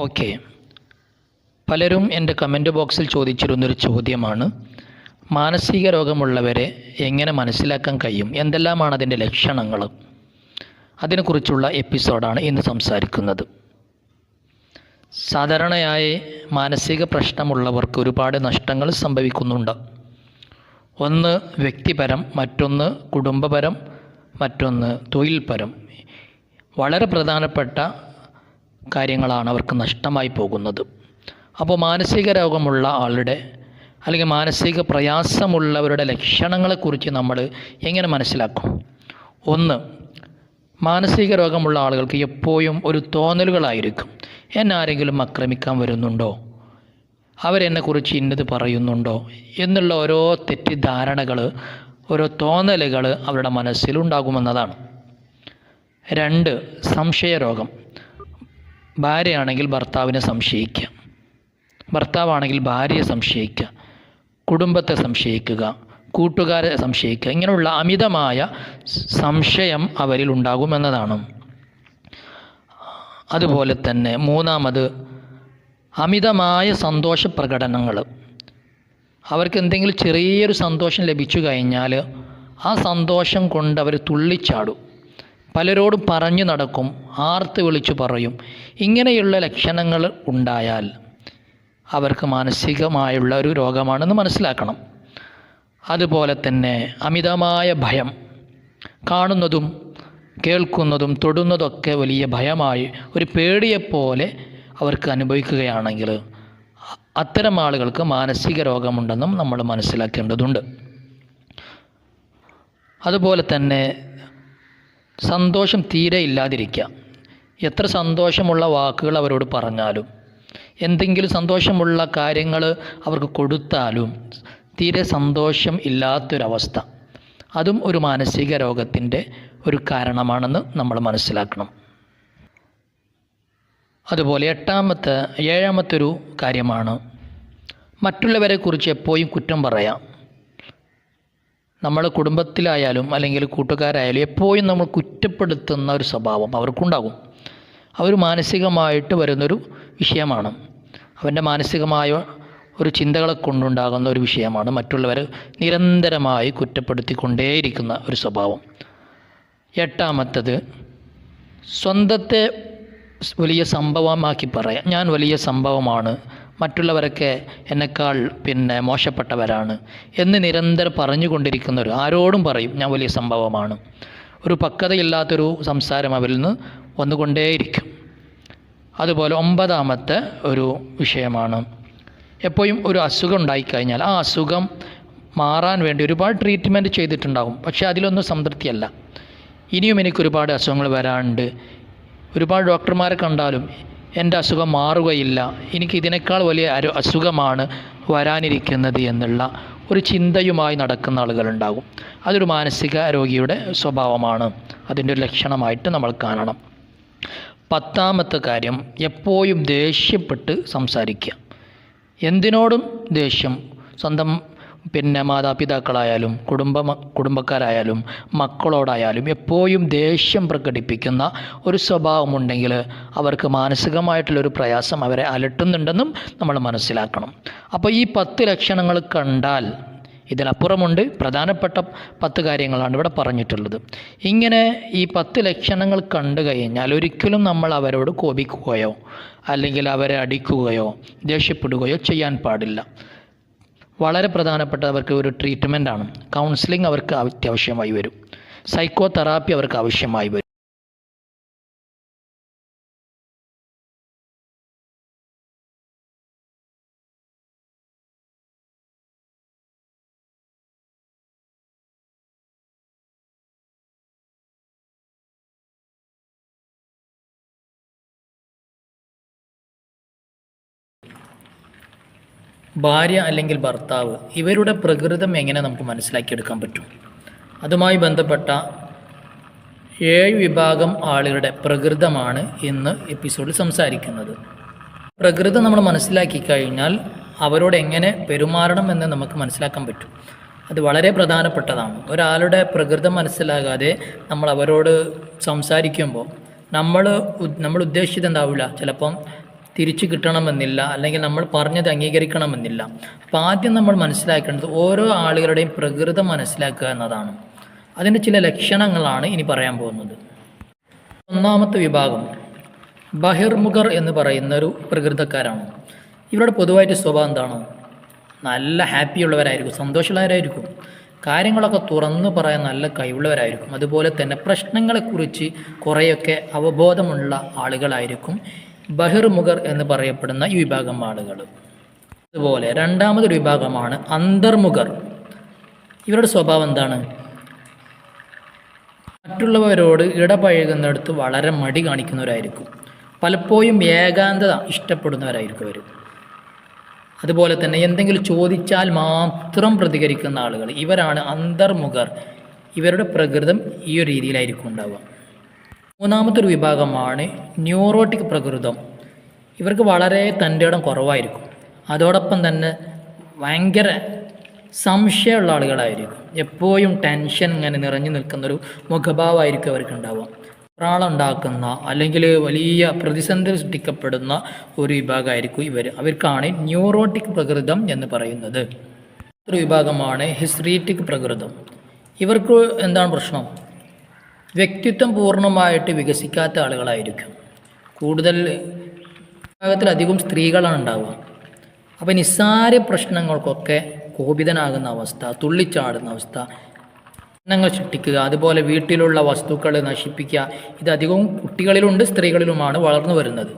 Okay, പലരും എൻ്റെ comment ബോക്സിൽ ചോദിച്ചിരുന്നൊരു ചോദ്യമാണ്, മാനസിക രോഗമുള്ളവരെ എങ്ങനെ മനസ്സിലാക്കാൻ കഴിയും, എന്തെല്ലാമാണ് അതിൻ്റെ ലക്ഷണങ്ങൾ? അതിനെക്കുറിച്ചുള്ള എപ്പിസോഡാണ് ഇന്ന് സംസാരിക്കുന്നത്. സാധാരണയായി മാനസിക പ്രശ്നമുള്ളവർക്ക് ഒരുപാട് നഷ്ടങ്ങൾ സംഭവിക്കുന്നുണ്ട്. ഒന്ന് വ്യക്തിപരം, മറ്റൊന്ന് കുടുംബപരം, മറ്റൊന്ന് തൊഴിൽപരം. വളരെ പ്രധാനപ്പെട്ട കാര്യങ്ങളാണ് അവർക്ക് നഷ്ടമായി പോകുന്നത്. അപ്പോൾ മാനസിക രോഗമുള്ള ആളുടെ അല്ലെങ്കിൽ മാനസിക പ്രയാസമുള്ളവരുടെ ലക്ഷണങ്ങളെക്കുറിച്ച് നമ്മൾ എങ്ങനെ മനസ്സിലാക്കും? ഒന്ന്, മാനസിക രോഗമുള്ള ആളുകൾക്ക് എപ്പോഴും ഒരു തോന്നലുകളായിരിക്കും. എന്നെ ആരെങ്കിലും ആക്രമിക്കാൻ വരുന്നുണ്ടോ, അവരെന്നെക്കുറിച്ച് ഇന്നത് പറയുന്നുണ്ടോ എന്നുള്ള ഓരോ തെറ്റിദ്ധാരണകൾ, ഓരോ തോന്നലുകൾ അവരുടെ മനസ്സിലുണ്ടാകുമെന്നതാണ്. രണ്ട്, സംശയരോഗം. ഭാര്യയാണെങ്കിൽ ഭർത്താവിനെ സംശയിക്കുക, ഭർത്താവാണെങ്കിൽ ഭാര്യയെ സംശയിക്കുക, കുടുംബത്തെ സംശയിക്കുക, കൂട്ടുകാരെ സംശയിക്കുക. ഇങ്ങനെയുള്ള അമിതമായ സംശയം അവരിൽ ഉണ്ടാകുമെന്നതാണ്. അതുപോലെ തന്നെ മൂന്നാമത്, അമിതമായ സന്തോഷ പ്രകടനങ്ങൾ. അവർക്ക് എന്തെങ്കിലും ചെറിയൊരു സന്തോഷം ലഭിച്ചു കഴിഞ്ഞാൽ ആ സന്തോഷം കൊണ്ട് അവർ തുള്ളിച്ചാടും, പലരോടും പറഞ്ഞു നടക്കും, ആർത്ത് വിളിച്ചു പറയും. ഇങ്ങനെയുള്ള ലക്ഷണങ്ങൾ ഉണ്ടായാൽ അവർക്ക് മാനസികമായുള്ള ഒരു രോഗമാണെന്ന് മനസ്സിലാക്കണം. അതുപോലെ തന്നെ അമിതമായ ഭയം, കാണുന്നതും കേൾക്കുന്നതും തൊടുന്നതൊക്കെ വലിയ ഭയമായി ഒരു പേടിയെപ്പോലെ അവർക്ക് അനുഭവിക്കുകയാണെങ്കിൽ അത്തരം ആളുകൾക്ക് മാനസിക രോഗമുണ്ടെന്നും നമ്മൾ മനസ്സിലാക്കേണ്ടതുണ്ട്. അതുപോലെ തന്നെ സന്തോഷം തീരെ ഇല്ലാതിരിക്കുക. എത്ര സന്തോഷമുള്ള വാക്കുകൾ അവരോട് പറഞ്ഞാലും, എന്തെങ്കിലും സന്തോഷമുള്ള കാര്യങ്ങൾ അവർക്ക് കൊടുത്താലും തീരെ സന്തോഷം ഇല്ലാത്തൊരവസ്ഥ, അതും ഒരു മാനസിക രോഗത്തിൻ്റെ ഒരു കാരണമാണെന്ന് നമ്മൾ മനസ്സിലാക്കണം. അതുപോലെ ഏഴാമത്തെ ഒരു കാര്യമാണ്, മറ്റുള്ളവരെക്കുറിച്ച് എപ്പോഴും കുറ്റം പറയാം. നമ്മൾ കുടുംബത്തിലായാലും അല്ലെങ്കിൽ കൂട്ടുകാരായാലും എപ്പോഴും നമ്മൾ കുറ്റപ്പെടുത്തുന്ന ഒരു സ്വഭാവം അവർക്കുണ്ടാകും. അവർ മാനസികമായിട്ട് വരുന്നൊരു വിഷയമാണ്. അവൻ്റെ മാനസികമായ ഒരു ചിന്തകളെ കൊണ്ടുണ്ടാകുന്ന ഒരു വിഷയമാണ് മറ്റുള്ളവർ നിരന്തരമായി കുറ്റപ്പെടുത്തിക്കൊണ്ടേയിരിക്കുന്ന ഒരു സ്വഭാവം. എട്ടാമത്തത്, സ്വന്തത്തെ വലിയ സംഭവമാക്കി പറയാം. ഞാൻ വലിയ സംഭവമാണ്, മറ്റുള്ളവരൊക്കെ എന്നെക്കാൾ മോശപ്പെട്ടവരാണ് എന്ന് നിരന്തരം പറഞ്ഞുകൊണ്ടിരിക്കുന്നവർ. ആരോടും പറയും ഞാൻ വലിയ സംഭവമാണ്. ഒരു പക്വതയില്ലാത്തൊരു സംസാരം അവരിൽ നിന്ന് വന്നുകൊണ്ടേയിരിക്കും. അതുപോലെ ഒമ്പതാമത്തെ ഒരു വിഷയമാണ്, എപ്പോഴും ഒരു അസുഖം ഉണ്ടായിക്കഴിഞ്ഞാൽ ആ അസുഖം മാറാൻ വേണ്ടി ഒരുപാട് ട്രീറ്റ്മെൻറ്റ് ചെയ്തിട്ടുണ്ടാകും, പക്ഷേ അതിലൊന്നും സംതൃപ്തിയല്ല. ഇനിയും എനിക്ക് ഒരുപാട് അസുഖങ്ങൾ വരാനുണ്ട്, ഒരുപാട് ഡോക്ടർമാരെ കണ്ടാലും എൻ്റെ അസുഖം മാറുകയില്ല, എനിക്ക് ഇതിനേക്കാൾ വലിയ അസുഖമാണ് വരാനിരിക്കുന്നത് എന്നുള്ള ഒരു ചിന്തയുമായി നടക്കുന്ന ആളുകളുണ്ടാകും. അതൊരു മാനസിക രോഗിയുടെ സ്വഭാവമാണ്, അതിൻ്റെ ഒരു ലക്ഷണമായിട്ട് നമ്മൾ കാണണം. പത്താമത്തെ കാര്യം, എപ്പോഴും ദേഷ്യപ്പെട്ട് സംസാരിക്കുക. എന്തിനോടും ദേഷ്യം. സ്വന്തം മാതാപിതാക്കളായാലും കുടുംബക്കാരായാലും മക്കളോടായാലും എപ്പോഴും ദേഷ്യം പ്രകടിപ്പിക്കുന്ന ഒരു സ്വഭാവമുണ്ടെങ്കിൽ അവർക്ക് മാനസികമായിട്ടുള്ളൊരു പ്രയാസം അവരെ അലട്ടുന്നുണ്ടെന്നും നമ്മൾ മനസ്സിലാക്കണം. അപ്പോൾ ഈ 10 ലക്ഷണങ്ങൾ കണ്ടാൽ, ഇതിനപ്പുറമുണ്ട്, പ്രധാനപ്പെട്ട 10 കാര്യങ്ങളാണ് ഇവിടെ പറഞ്ഞിട്ടുള്ളത്. ഇങ്ങനെ ഈ 10 ലക്ഷണങ്ങൾ കണ്ടു കഴിഞ്ഞാൽ ഒരിക്കലും നമ്മൾ അവരോട് കോപിക്കുകയോ അല്ലെങ്കിൽ അവരെ അടിക്കുകയോ ദേഷ്യപ്പെടുകയോ ചെയ്യാൻ പാടില്ല. വളരെ പ്രധാനപ്പെട്ട അവർക്ക് ഒരു ട്രീറ്റ്മെൻറ്റാണ്. കൗൺസിലിംഗ് അവർക്ക് അത്യാവശ്യമായി വരും, സൈക്കോ തെറാപ്പി അവർക്ക് ആവശ്യമായി വരും. ഭാര്യ അല്ലെങ്കിൽ ഭർത്താവ്, ഇവരുടെ പ്രകൃതം എങ്ങനെ നമുക്ക് മനസ്സിലാക്കിയെടുക്കാൻ പറ്റും? അതുമായി ബന്ധപ്പെട്ട 7 വിഭാഗം ആളുകളുടെ പ്രകൃതമാണ് ഇന്ന് എപ്പിസോഡിൽ സംസാരിക്കുന്നത്. പ്രകൃതം നമ്മൾ മനസ്സിലാക്കി കഴിഞ്ഞാൽ അവരോട് എങ്ങനെ പെരുമാറണമെന്ന് നമുക്ക് മനസ്സിലാക്കാൻ പറ്റും. അത് വളരെ പ്രധാനപ്പെട്ടതാണ്. ഒരാളുടെ പ്രകൃതം മനസ്സിലാകാതെ നമ്മൾ അവരോട് സംസാരിക്കുമ്പോൾ നമ്മൾ ഉദ്ദേശിച്ചത് എന്താവില്ല, ചിലപ്പം തിരിച്ചു കിട്ടണമെന്നില്ല, അല്ലെങ്കിൽ നമ്മൾ പറഞ്ഞത് അംഗീകരിക്കണമെന്നില്ല. അപ്പോൾ ആദ്യം നമ്മൾ മനസ്സിലാക്കേണ്ടത് ഓരോ ആളുകളുടെയും പ്രകൃതം മനസ്സിലാക്കുക എന്നതാണ്. അതിൻ്റെ ചില ലക്ഷണങ്ങളാണ് ഇനി പറയാൻ പോകുന്നത്. ഒന്നാമത്തെ വിഭാഗം ബഹിർമുഖർ എന്ന് പറയുന്ന ഒരു പ്രകൃതക്കാരാണ്. ഇവരുടെ പൊതുവായിട്ട് സ്വഭാവം എന്താണ്? നല്ല ഹാപ്പിയുള്ളവരായിരിക്കും, സന്തോഷമുള്ളവരായിരിക്കും, കാര്യങ്ങളൊക്കെ തുറന്നു പറയാൻ നല്ല കഴിവുള്ളവരായിരിക്കും. അതുപോലെ തന്നെ പ്രശ്നങ്ങളെക്കുറിച്ച് കുറേയൊക്കെ അവബോധമുള്ള ആളുകളായിരിക്കും ബഹിർമുഖർ എന്ന് പറയപ്പെടുന്ന ഈ വിഭാഗം ആളുകൾ. അതുപോലെ രണ്ടാമതൊരു വിഭാഗമാണ് അന്തർമുഖർ. ഇവരുടെ സ്വഭാവം എന്താണ്? മറ്റുള്ളവരോട് ഇടപഴകുന്നിടത്ത് വളരെ മടി കാണിക്കുന്നവരായിരിക്കും. പലപ്പോഴും ഏകാന്തത ഇഷ്ടപ്പെടുന്നവരായിരിക്കും അവർ. അതുപോലെ തന്നെ എന്തെങ്കിലും ചോദിച്ചാൽ മാത്രം പ്രതികരിക്കുന്ന ആളുകൾ, ഇവരാണ് അന്തർമുഖർ. ഇവരുടെ പ്രകൃതം ഈ ഒരു രീതിയിലായിരിക്കും ഉണ്ടാവുക. മൂന്നാമത്തെ ഒരു വിഭാഗമാണ് ന്യൂറോട്ടിക് പ്രകൃതം. ഇവർക്ക് വളരെ തൻ്റെ ഇടം കുറവായിരിക്കും. അതോടൊപ്പം തന്നെ ഭയങ്കര സംശയമുള്ള ആളുകളായിരിക്കും. എപ്പോഴും ടെൻഷൻ ഇങ്ങനെ നിറഞ്ഞു നിൽക്കുന്നൊരു മുഖഭാവമായിരിക്കും അവർക്ക് ഉണ്ടാവുക. ഒരാളുണ്ടാക്കുന്ന അല്ലെങ്കിൽ വലിയ പ്രതിസന്ധി സൃഷ്ടിക്കപ്പെടുന്ന ഒരു വിഭാഗമായിരിക്കും ഇവർ. അവർക്കാണ് ന്യൂറോട്ടിക് പ്രകൃതം എന്ന് പറയുന്നത്. ഒരു വിഭാഗമാണ് ഹിസ്ട്രീറ്റിക് പ്രകൃതം. ഇവർക്ക് എന്താണ് പ്രശ്നം? വ്യക്തിത്വം പൂർണ്ണമായിട്ട് വികസിക്കാത്ത ആളുകളായിരിക്കും. കൂടുതൽ വിഭാഗത്തിലധികം സ്ത്രീകളാണ് ഉണ്ടാവുക. അപ്പോൾ നിസ്സാര പ്രശ്നങ്ങൾക്കൊക്കെ കോപിതനാകുന്ന അവസ്ഥ, തുള്ളിച്ചാടുന്ന അവസ്ഥ, പ്രശ്നങ്ങൾ സൃഷ്ടിക്കുക, അതുപോലെ വീട്ടിലുള്ള വസ്തുക്കൾ നശിപ്പിക്കുക, ഇതധികവും കുട്ടികളിലുണ്ട്, സ്ത്രീകളിലുമാണ് വളർന്നു വരുന്നത്.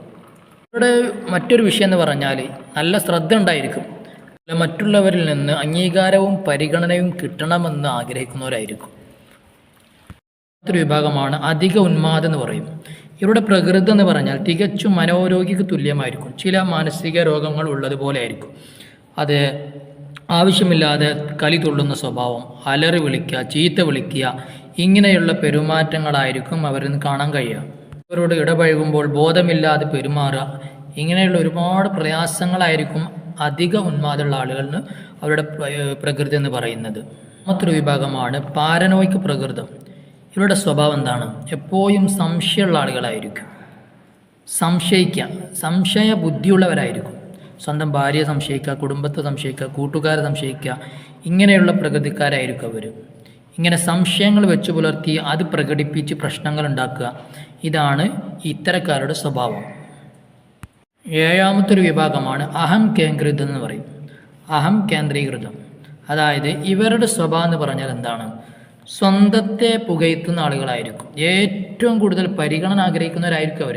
ഇവിടെ മറ്റൊരു വിഷയം എന്ന് പറഞ്ഞാൽ നല്ല ശ്രദ്ധ ഉണ്ടായിരിക്കും. മറ്റുള്ളവരിൽ നിന്ന് അംഗീകാരവും പരിഗണനയും കിട്ടണമെന്ന് ആഗ്രഹിക്കുന്നവരായിരിക്കും. മറ്റൊരു വിഭാഗമാണ് അധിക ഉന്മാദം എന്ന് പറയും. ഇവരുടെ പ്രകൃതി എന്ന് പറഞ്ഞാൽ തികച്ചും മനോരോഗിക്ക് തുല്യമായിരിക്കും. ചില മാനസിക രോഗങ്ങൾ ഉള്ളതുപോലെ ആയിരിക്കും. അത് ആവശ്യമില്ലാതെ കലി തുള്ളുന്ന സ്വഭാവം, അലറി വിളിക്കുക, ചീത്ത വിളിക്കുക, ഇങ്ങനെയുള്ള പെരുമാറ്റങ്ങളായിരിക്കും അവരിൽ നിന്ന് കാണാൻ കഴിയുക. അവരോട് ഇടപഴകുമ്പോൾ ബോധമില്ലാതെ പെരുമാറുക, ഇങ്ങനെയുള്ള ഒരുപാട് പ്രയാസങ്ങളായിരിക്കും അധിക ഉന്മാദമുള്ള ആളുകളിന് അവരുടെ പ്രകൃതി എന്ന് പറയുന്നത്. മറ്റൊരു വിഭാഗമാണ് പാരനോയിക് പ്രകൃതം. ഇവരുടെ സ്വഭാവം എന്താണ്? എപ്പോഴും സംശയമുള്ള ആളുകളായിരിക്കും. സംശയ ബുദ്ധിയുള്ളവരായിരിക്കും. സ്വന്തം ഭാര്യയെ സംശയിക്കുക, കുടുംബത്തെ സംശയിക്കുക, കൂട്ടുകാരെ സംശയിക്കുക, ഇങ്ങനെയുള്ള പ്രകൃതിക്കാരായിരിക്കും അവർ. ഇങ്ങനെ സംശയങ്ങൾ വെച്ച് പുലർത്തി അത് പ്രകടിപ്പിച്ച് പ്രശ്നങ്ങൾ ഉണ്ടാക്കുക, ഇതാണ് ഇത്തരക്കാരുടെ സ്വഭാവം. ഏഴാമത്തൊരു വിഭാഗമാണ് അഹം കേന്ദ്രീകൃതം എന്ന് പറയും. അഹം കേന്ദ്രീകൃതം, അതായത് ഇവരുടെ സ്വഭാവം എന്ന് പറഞ്ഞാൽ എന്താണ്? സ്വന്തത്തെ പുകഴ്ത്തുന്ന ആളുകളായിരിക്കും. ഏറ്റവും കൂടുതൽ പരിഗണന ആഗ്രഹിക്കുന്നവരായിരിക്കും അവർ.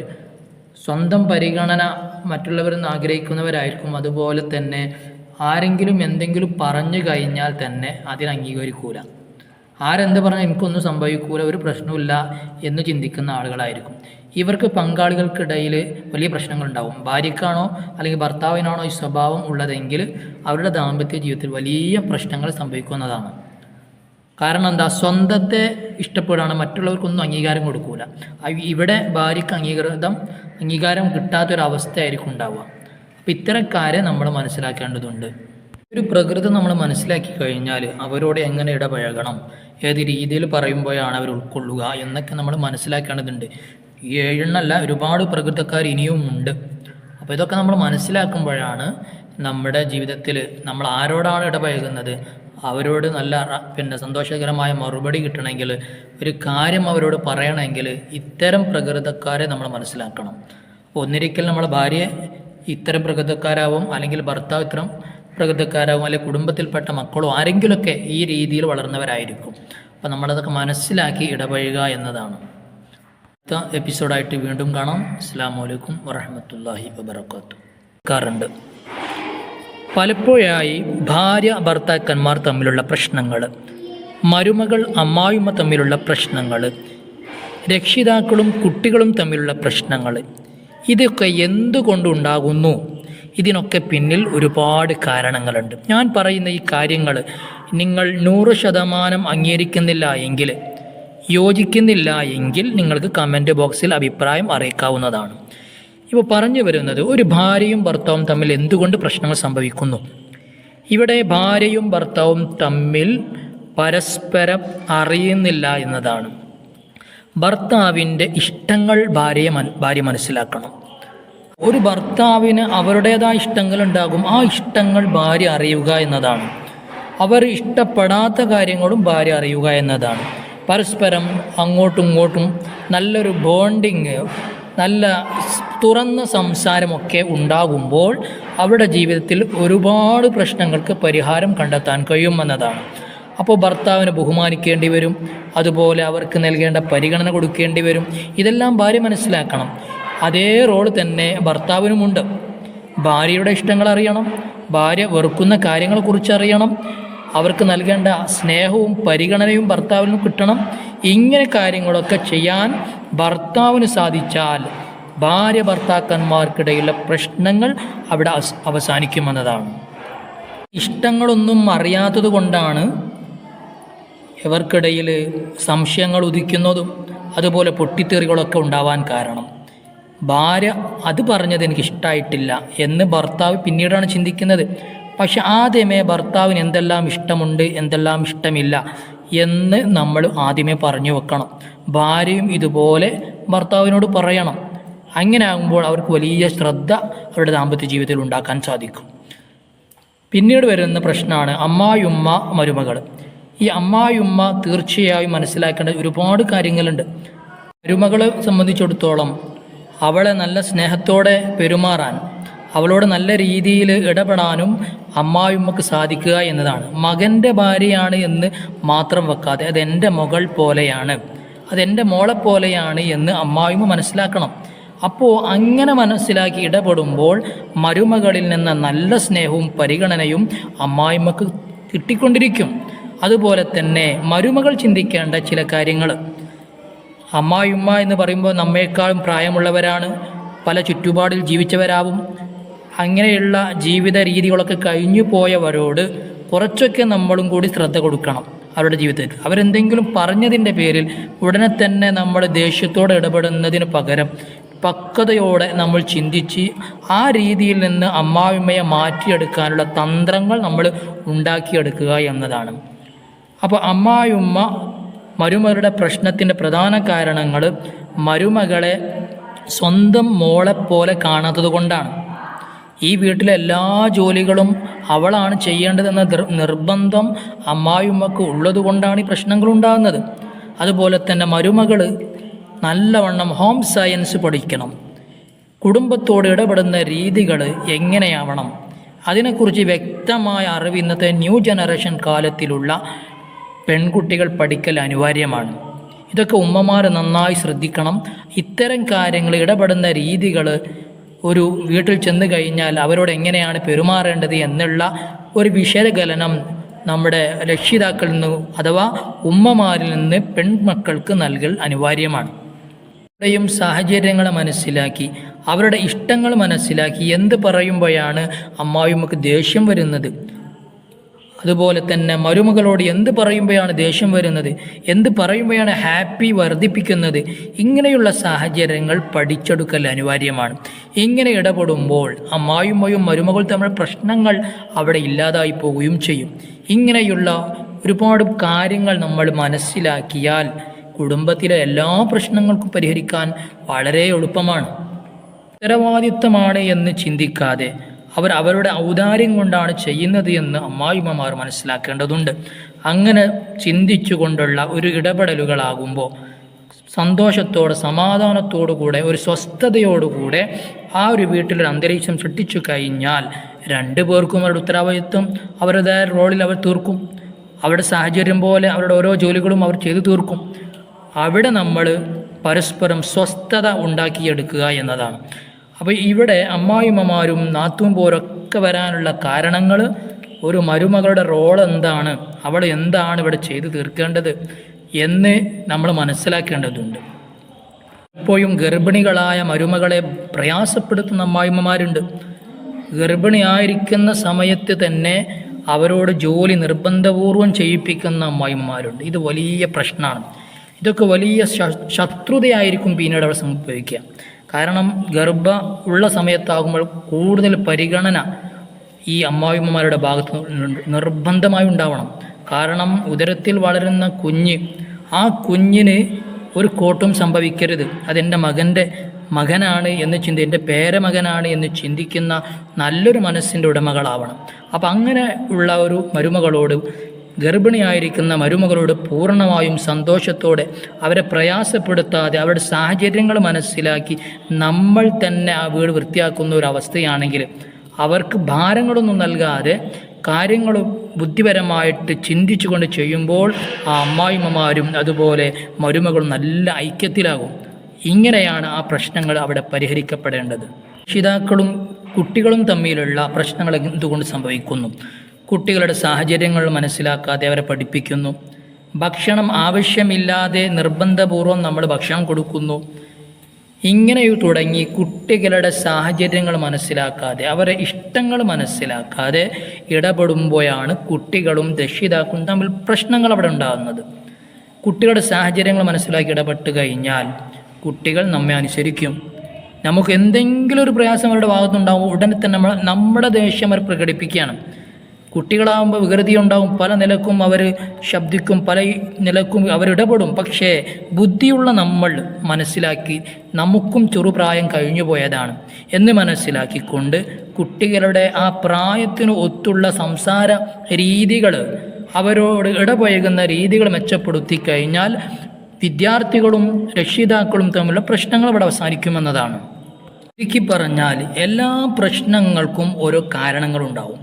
സ്വന്തം പരിഗണന മറ്റുള്ളവരിൽ നിന്ന് ആഗ്രഹിക്കുന്നവരായിരിക്കും. അതുപോലെ തന്നെ ആരെങ്കിലും എന്തെങ്കിലും പറഞ്ഞു കഴിഞ്ഞാൽ തന്നെ അതിന് അംഗീകരിക്കൂല. ആരെന്ത് പറഞ്ഞാൽ എനിക്കൊന്നും സംഭവിക്കൂല, ഒരു പ്രശ്നമില്ല എന്ന് ചിന്തിക്കുന്ന ആളുകളായിരിക്കും. ഇവർക്ക് പങ്കാളികൾക്കിടയിൽ വലിയ പ്രശ്നങ്ങളുണ്ടാവും. ഭാര്യക്കാണോ അല്ലെങ്കിൽ ഭർത്താവിനാണോ ഈ സ്വഭാവം ഉള്ളതെങ്കിൽ അവരുടെ ദാമ്പത്യ ജീവിതത്തിൽ വലിയ പ്രശ്നങ്ങൾ സംഭവിക്കുന്നതാണ്. കാരണം എന്താ? സ്വന്തത്തെ ഇഷ്ടപ്പെടുകയാണ്, മറ്റുള്ളവർക്കൊന്നും അംഗീകാരം കൊടുക്കൂല. ഇവിടെ ഭാര്യയ്ക്ക് അംഗീകാരം കിട്ടാത്തൊരവസ്ഥയായിരിക്കും ഉണ്ടാവുക. അപ്പം ഇത്തരക്കാരെ നമ്മൾ മനസ്സിലാക്കേണ്ടതുണ്ട്. ഒരു പ്രകൃതി നമ്മൾ മനസ്സിലാക്കി കഴിഞ്ഞാൽ അവരോട് എങ്ങനെ ഇടപഴകണം, ഏത് രീതിയിൽ പറയുമ്പോഴാണ് അവർ ഉൾക്കൊള്ളുക എന്നൊക്കെ നമ്മൾ മനസ്സിലാക്കേണ്ടതുണ്ട്. ഈ ഏഴെണ്ണല്ല, ഒരുപാട് പ്രകൃതക്കാർ ഇനിയും ഉണ്ട്. അപ്പോൾ ഇതൊക്കെ നമ്മൾ മനസ്സിലാക്കുമ്പോഴാണ് നമ്മുടെ ജീവിതത്തിൽ നമ്മൾ ആരോടാണ് ഇടപഴകുന്നത്, അവരോട് നല്ല സന്തോഷകരമായ മറുപടി കിട്ടണമെങ്കിൽ, ഒരു കാര്യം അവരോട് പറയണമെങ്കിൽ ഇത്തരം പ്രകൃതക്കാരെ നമ്മൾ മനസ്സിലാക്കണം. അപ്പോൾ ഒന്നിരിക്കൽ നമ്മളെ ഭാര്യ ഇത്തരം പ്രകൃതക്കാരാവും, അല്ലെങ്കിൽ ഭർത്താവ് ഇത്തരം പ്രകൃതക്കാരാവും, അല്ലെങ്കിൽ കുടുംബത്തിൽപ്പെട്ട മക്കളോ ആരെങ്കിലുമൊക്കെ ഈ രീതിയിൽ വളർന്നവരായിരിക്കും. അപ്പോൾ നമ്മളതൊക്കെ മനസ്സിലാക്കി ഇടപഴകുക എന്നതാണ്. അടുത്ത എപ്പിസോഡായിട്ട് വീണ്ടും കാണാം. അസ്സലാമു അലൈക്കും വറഹ്മത്തുള്ളാഹി വബറകാതുഹു. പലപ്പോഴായി ഭാര്യ ഭർത്താക്കന്മാർ തമ്മിലുള്ള പ്രശ്നങ്ങൾ, മരുമകൾ അമ്മായിമ്മ തമ്മിലുള്ള പ്രശ്നങ്ങൾ, രക്ഷിതാക്കളും കുട്ടികളും തമ്മിലുള്ള പ്രശ്നങ്ങൾ, ഇതൊക്കെ എന്തുകൊണ്ടുണ്ടാകുന്നു? ഇതിനൊക്കെ പിന്നിൽ ഒരുപാട് കാരണങ്ങളുണ്ട്. ഞാൻ പറയുന്ന ഈ കാര്യങ്ങൾ നിങ്ങൾ 100% അംഗീകരിക്കുന്നില്ല എങ്കിൽ, യോജിക്കുന്നില്ല എങ്കിൽ നിങ്ങൾക്ക് കമൻറ്റ് ബോക്സിൽ അഭിപ്രായം അറിയിക്കാവുന്നതാണ്. ഇപ്പോൾ പറഞ്ഞു വരുന്നത്, ഒരു ഭാര്യയും ഭർത്താവും തമ്മിൽ എന്തുകൊണ്ട് പ്രശ്നങ്ങൾ സംഭവിക്കുന്നു? ഇവിടെ ഭാര്യയും ഭർത്താവും തമ്മിൽ പരസ്പരം അറിയുന്നില്ല എന്നതാണ്. ഭർത്താവിൻ്റെ ഇഷ്ടങ്ങൾ ഭാര്യ മനസ്സിലാക്കണം. ഒരു ഭർത്താവിന് അവരുടേതായ ഇഷ്ടങ്ങളുണ്ടാകും. ആ ഇഷ്ടങ്ങൾ ഭാര്യ അറിയുക എന്നതാണ്. അവർ ഇഷ്ടപ്പെടാത്ത കാര്യങ്ങളും ഭാര്യ അറിയുക എന്നതാണ്. പരസ്പരം അങ്ങോട്ടും ഇങ്ങോട്ടും നല്ലൊരു ബോണ്ടിങ്, നല്ല തുറന്ന സംസാരമൊക്കെ ഉണ്ടാകുമ്പോൾ അവരുടെ ജീവിതത്തിൽ ഒരുപാട് പ്രശ്നങ്ങൾക്ക് പരിഹാരം കണ്ടെത്താൻ കഴിയുമെന്നതാണ്. അപ്പോൾ ഭർത്താവിനെ ബഹുമാനിക്കേണ്ടി വരും, അതുപോലെ അവർക്ക് നൽകേണ്ട പരിഗണന കൊടുക്കേണ്ടി വരും. ഇതെല്ലാം ഭാര്യ മനസ്സിലാക്കണം. അതേ റോൾ തന്നെ ഭർത്താവിനുമുണ്ട്. ഭാര്യയുടെ ഇഷ്ടങ്ങൾ അറിയണം, ഭാര്യ വെറുക്കുന്ന കാര്യങ്ങളെക്കുറിച്ച് അറിയണം, അവർക്ക് നൽകേണ്ട സ്നേഹവും പരിഗണനയും ഭർത്താവിൽ നിന്ന് കിട്ടണം. ഇങ്ങനെ കാര്യങ്ങളൊക്കെ ചെയ്യാൻ ഭർത്താവിന് സാധിച്ചാൽ ഭാര്യ ഭർത്താക്കന്മാർക്കിടയിലുള്ള പ്രശ്നങ്ങൾ അവിടെ അവസാനിക്കുമെന്നതാണ്. ഇഷ്ടങ്ങളൊന്നും അറിയാത്തത് കൊണ്ടാണ് ഇവർക്കിടയിൽ സംശയങ്ങൾ ഉദിക്കുന്നതും അതുപോലെ പൊട്ടിത്തെറികളൊക്കെ ഉണ്ടാവാൻ കാരണം. ഭാര്യ അത് പറഞ്ഞത് എനിക്കിഷ്ടമായിട്ടില്ല എന്ന് ഭർത്താവ് പിന്നീടാണ് ചിന്തിക്കുന്നത്. പക്ഷെ ആദ്യമേ ഭർത്താവിന് എന്തെല്ലാം ഇഷ്ടമുണ്ട്, എന്തെല്ലാം ഇഷ്ടമില്ല എന്ന് നമ്മൾ ആദ്യമേ പറഞ്ഞു വെക്കണം. ഭാര്യയും ഇതുപോലെ ഭർത്താവിനോട് പറയണം. അങ്ങനെ ആകുമ്പോൾ അവർക്ക് വലിയ ശ്രദ്ധ അവരുടെ ദാമ്പത്യ ജീവിതത്തിൽ ഉണ്ടാക്കാൻ സാധിക്കും. പിന്നീട് വരുന്ന പ്രശ്നമാണ് അമ്മായിയുമ്മ മരുമകൾ. ഈ അമ്മായിയുമ്മ തീർച്ചയായും മനസ്സിലാക്കേണ്ട ഒരുപാട് കാര്യങ്ങളുണ്ട്. മരുമകളെ സംബന്ധിച്ചിടത്തോളം അവളെ നല്ല സ്നേഹത്തോടെ പെരുമാറാൻ, അവളോട് നല്ല രീതിയിൽ ഇടപെടാനും അമ്മായിമ്മക്ക് സാധിക്കുക എന്നതാണ്. മകൻ്റെ ഭാര്യയാണ് എന്ന് മാത്രം വെക്കാതെ അതെൻ്റെ മകൾ പോലെയാണ്, അതെൻ്റെ മോളെ പോലെയാണ് എന്ന് അമ്മായിമ്മ മനസ്സിലാക്കണം. അപ്പോൾ അങ്ങനെ മനസ്സിലാക്കി ഇടപെടുമ്പോൾ മരുമകളിൽ നിന്ന് നല്ല സ്നേഹവും പരിഗണനയും അമ്മായിമ്മക്ക് കിട്ടിക്കൊണ്ടിരിക്കും. അതുപോലെ തന്നെ മരുമകൾ ചിന്തിക്കേണ്ട ചില കാര്യങ്ങൾ. അമ്മായിമ്മ എന്ന് പറയുമ്പോൾ നമ്മേക്കാളും പ്രായമുള്ളവരാണ്, പല ചുറ്റുപാടിൽ ജീവിച്ചവരാവും. അങ്ങനെയുള്ള ജീവിത രീതികളൊക്കെ കഴിഞ്ഞു പോയവരോട് കുറച്ചൊക്കെ നമ്മളും കൂടി ശ്രദ്ധ കൊടുക്കണം അവരുടെ ജീവിതത്തിൽ. അവരെന്തെങ്കിലും പറഞ്ഞതിൻ്റെ പേരിൽ ഉടനെ തന്നെ നമ്മൾ ദേഷ്യത്തോടെ ഇടപെടുന്നതിന് പകരം പക്വതയോടെ നമ്മൾ ചിന്തിച്ച് ആ രീതിയിൽ നിന്ന് അമ്മായിമ്മയെ മാറ്റിയെടുക്കാനുള്ള തന്ത്രങ്ങൾ നമ്മൾ ഉണ്ടാക്കിയെടുക്കുക എന്നതാണ്. അപ്പോൾ അമ്മായിമ്മ മരുമകളുടെ പ്രശ്നത്തിൻ്റെ പ്രധാന കാരണങ്ങൾ മരുമകളെ സ്വന്തം മോളെപ്പോലെ കാണാത്തത് കൊണ്ടാണ്. ഈ വീട്ടിലെ എല്ലാ ജോലികളും അവളാണ് ചെയ്യേണ്ടതെന്ന നിർബന്ധം അമ്മായിമ്മക്ക് ഉള്ളത് കൊണ്ടാണ് ഈ പ്രശ്നങ്ങളുണ്ടാകുന്നത്. അതുപോലെ തന്നെ മരുമകൾ നല്ലവണ്ണം ഹോം സയൻസ് പഠിക്കണം. കുടുംബത്തോട് ഇടപെടുന്ന രീതികൾ എങ്ങനെയാവണം, അതിനെക്കുറിച്ച് വ്യക്തമായ അറിവ് ഇന്നത്തെ ന്യൂ ജനറേഷൻ കാലത്തിലുള്ള പെൺകുട്ടികൾ പഠിക്കൽ അനിവാര്യമാണ്. ഇതൊക്കെ ഉമ്മമാർ നന്നായി ശ്രദ്ധിക്കണം. ഇത്തരം കാര്യങ്ങൾ, ഇടപെടുന്ന രീതികൾ ഒരു വീട്ടിൽ ചെന്ന് കഴിഞ്ഞാൽ അവരോട് എങ്ങനെയാണ് പെരുമാറേണ്ടത് എന്നുള്ള ഒരു വിശകലനം നമ്മുടെ രക്ഷിതാക്കളിൽ നിന്ന് അഥവാ ഉമ്മമാരിൽ നിന്ന് പെൺമക്കൾക്ക് നൽകൽ അനിവാര്യമാണ്. അവരുടെയും സാഹചര്യങ്ങളെ മനസ്സിലാക്കി അവരുടെ ഇഷ്ടങ്ങൾ മനസ്സിലാക്കി എന്ത് പറയുമ്പോഴാണ് അമ്മായിമ്മക്ക് ദേഷ്യം വരുന്നത്, അതുപോലെ തന്നെ മരുമകളോട് എന്ത് പറയുമ്പോഴാണ് ദേഷ്യം വരുന്നത്, എന്ത് പറയുമ്പോഴാണ് ഹാപ്പി വർദ്ധിപ്പിക്കുന്നത്, ഇങ്ങനെയുള്ള സാഹചര്യങ്ങൾ പഠിച്ചെടുക്കൽ അനിവാര്യമാണ്. ഇങ്ങനെ ഇടപെടുമ്പോൾ അമ്മായിമ്മയും മരുമകൾ തമ്മിൽ പ്രശ്നങ്ങൾ അവിടെ ഇല്ലാതായി പോവുകയും ചെയ്യും. ഇങ്ങനെയുള്ള ഒരുപാട് കാര്യങ്ങൾ നമ്മൾ മനസ്സിലാക്കിയാൽ കുടുംബത്തിലെ എല്ലാ പ്രശ്നങ്ങൾക്കും പരിഹരിക്കാൻ വളരെ എളുപ്പമാണ്. ഉത്തരവാദിത്തമാണ് എന്ന് ചിന്തിക്കാതെ അവരുടെ ഔദാര്യം കൊണ്ടാണ് ചെയ്യുന്നത് എന്ന് അമ്മായിമ്മമാർ മനസ്സിലാക്കേണ്ടതുണ്ട്. അങ്ങനെ ചിന്തിച്ചുകൊണ്ടുള്ള ഒരു ഇടപെടലുകളാകുമ്പോൾ സന്തോഷത്തോടെ സമാധാനത്തോടു കൂടെ ഒരു സ്വസ്ഥതയോടുകൂടെ ആ ഒരു വീട്ടിലൊരു അന്തരീക്ഷം സൃഷ്ടിച്ചു കഴിഞ്ഞാൽ രണ്ടു പേർക്കും അവരുടെ ഉത്തരവാദിത്വം അവരുടേതായ റോളിൽ അവർ തീർക്കും. അവരുടെ സാഹചര്യം പോലെ അവരുടെ ഓരോ ജോലികളും അവർ ചെയ്തു തീർക്കും. അവിടെ നമ്മൾ പരസ്പരം സ്വസ്ഥത ഉണ്ടാക്കിയെടുക്കുക എന്നതാണ്. അപ്പോൾ ഇവിടെ അമ്മായിമ്മമാരും നാത്തൂൻ പോരൊക്കെ വരാനുള്ള കാരണങ്ങൾ ഒരു മരുമകളുടെ റോൾ എന്താണ്, അവൾ എന്താണ് ഇവിടെ ചെയ്തു തീർക്കേണ്ടത് എന്ന് നമ്മൾ മനസ്സിലാക്കേണ്ടതുണ്ട്. ഇപ്പോഴും ഗർഭിണികളായ മരുമകളെ പ്രയാസപ്പെടുത്തുന്ന അമ്മായിമ്മമാരുണ്ട്. ഗർഭിണിയായിരിക്കുന്ന സമയത്ത് തന്നെ അവരോട് ജോലി നിർബന്ധപൂർവം ചെയ്യിപ്പിക്കുന്ന അമ്മായിമ്മമാരുണ്ട്. ഇത് വലിയ പ്രശ്നമാണ്. ഇതൊക്കെ വലിയ ശത്രുതയായിരിക്കും പിന്നീട് അവിടെ സംഭവിക്കുക. കാരണം ഗർഭ ഉള്ള സമയത്താകുമ്പോൾ കൂടുതൽ പരിഗണന ഈ അമ്മായിമ്മമാരുടെ ഭാഗത്ത് നിർബന്ധമായി ഉണ്ടാവണം. കാരണം ഉദരത്തിൽ വളരുന്ന ആ കുഞ്ഞിന് ഒരു കോട്ടും സംഭവിക്കരുത്, അതെൻ്റെ മകൻ്റെ ജീവനാണ്, അതെൻ്റെ മകളുടെ ജീവനാണ്, അതെൻ്റെ മകൻ്റെ ജീവനാണ്. ഈ രീതിയിൽ മകനാണ് എന്ന് എൻ്റെ പേരമകനാണ് എന്ന് ചിന്തിക്കുന്ന നല്ലൊരു മനസ്സിൻ്റെ ഉടമകളാവണം. അപ്പം അങ്ങനെ ഉള്ള ഒരു മരുമകളോട്, ഗർഭിണിയായിരിക്കുന്ന മരുമകളോട് പൂർണ്ണമായും സന്തോഷത്തോടെ അവരെ പ്രയാസപ്പെടുത്താതെ അവരുടെ സാഹചര്യങ്ങൾ മനസ്സിലാക്കി നമ്മൾ തന്നെ ആ വീട് വൃത്തിയാക്കുന്ന ഒരു അവസ്ഥയാണെങ്കിൽ അവർക്ക് ഭാരങ്ങളൊന്നും നൽകാതെ കാര്യങ്ങൾ ബുദ്ധിപരമായിട്ട് ചിന്തിച്ചുകൊണ്ട് ചെയ്യുമ്പോൾ ആ അമ്മായിമ്മമാരും അതുപോലെ മരുമകളും നല്ല ഐക്യത്തിലാകും. ഇങ്ങനെയാണ് ആ പ്രശ്നങ്ങൾ അവിടെ പരിഹരിക്കപ്പെടേണ്ടത്. രക്ഷിതാക്കളും കുട്ടികളും തമ്മിലുള്ള പ്രശ്നങ്ങൾ എന്തുകൊണ്ട് സംഭവിക്കുന്നു? കുട്ടികളുടെ സാഹചര്യങ്ങൾ മനസ്സിലാക്കാതെ അവരെ പഠിപ്പിക്കുന്നു. ഭക്ഷണം ആവശ്യമില്ലാതെ നിർബന്ധപൂർവം നമ്മൾ ഭക്ഷണം കൊടുക്കുന്നു. ഇങ്ങനെ തുടങ്ങി കുട്ടികളുടെ സാഹചര്യങ്ങൾ മനസ്സിലാക്കാതെ അവരെ ഇഷ്ടങ്ങൾ മനസ്സിലാക്കാതെ ഇടപെടുമ്പോഴാണ് കുട്ടികളും രക്ഷിതാക്കളും തമ്മിൽ പ്രശ്നങ്ങൾ അവിടെ ഉണ്ടാകുന്നത്. കുട്ടികളുടെ സാഹചര്യങ്ങൾ മനസ്സിലാക്കി ഇടപെട്ട് കഴിഞ്ഞാൽ കുട്ടികൾ നമ്മെ അനുസരിക്കും. നമുക്ക് എന്തെങ്കിലും ഒരു പ്രയാസം അവരുടെ ഭാഗത്തുണ്ടാകും, ഉടനെ തന്നെ നമ്മുടെ ദേഷ്യം അവർ പ്രകടിപ്പിക്കുകയാണ്. കുട്ടികളാകുമ്പോൾ വികൃതി ഉണ്ടാവും, പല നിലക്കും അവർ ശബ്ദിക്കും, പല നിലക്കും അവരിടപെടും. പക്ഷേ ബുദ്ധിയുള്ള നമ്മൾ മനസ്സിലാക്കി നമുക്കും ചെറുപ്രായം കഴിഞ്ഞു പോയതാണ് എന്ന് മനസ്സിലാക്കിക്കൊണ്ട് കുട്ടികളുടെ ആ പ്രായത്തിന് ഒത്തുള്ള സംസാര രീതികൾ, അവരോട് ഇടപഴകുന്ന രീതികൾ മെച്ചപ്പെടുത്തി കഴിഞ്ഞാൽ വിദ്യാർത്ഥികളും രക്ഷിതാക്കളും തമ്മിലുള്ള പ്രശ്നങ്ങൾ അവിടെ അവസാനിക്കുമെന്നതാണ്. ചുരുക്കി പറഞ്ഞാൽ എല്ലാ പ്രശ്നങ്ങൾക്കും ഓരോ കാരണങ്ങളുണ്ടാവും.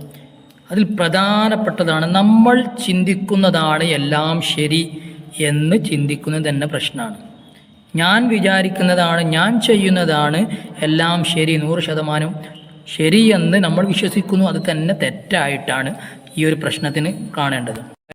അതിൽ പ്രധാനപ്പെട്ടതാണ് നമ്മൾ ചിന്തിക്കുന്നതാണ് എല്ലാം ശരി എന്ന് ചിന്തിക്കുന്നത് തന്നെ പ്രശ്നമാണ്. ഞാൻ വിചാരിക്കുന്നതാണ്, ഞാൻ ചെയ്യുന്നതാണ് എല്ലാം ശരി, 100% ശരിയെന്ന് നമ്മൾ വിശ്വസിക്കുന്നു. അത് തന്നെ തെറ്റായിട്ടാണ് ഈ ഒരു പ്രശ്നത്തിന് കാണേണ്ടത്.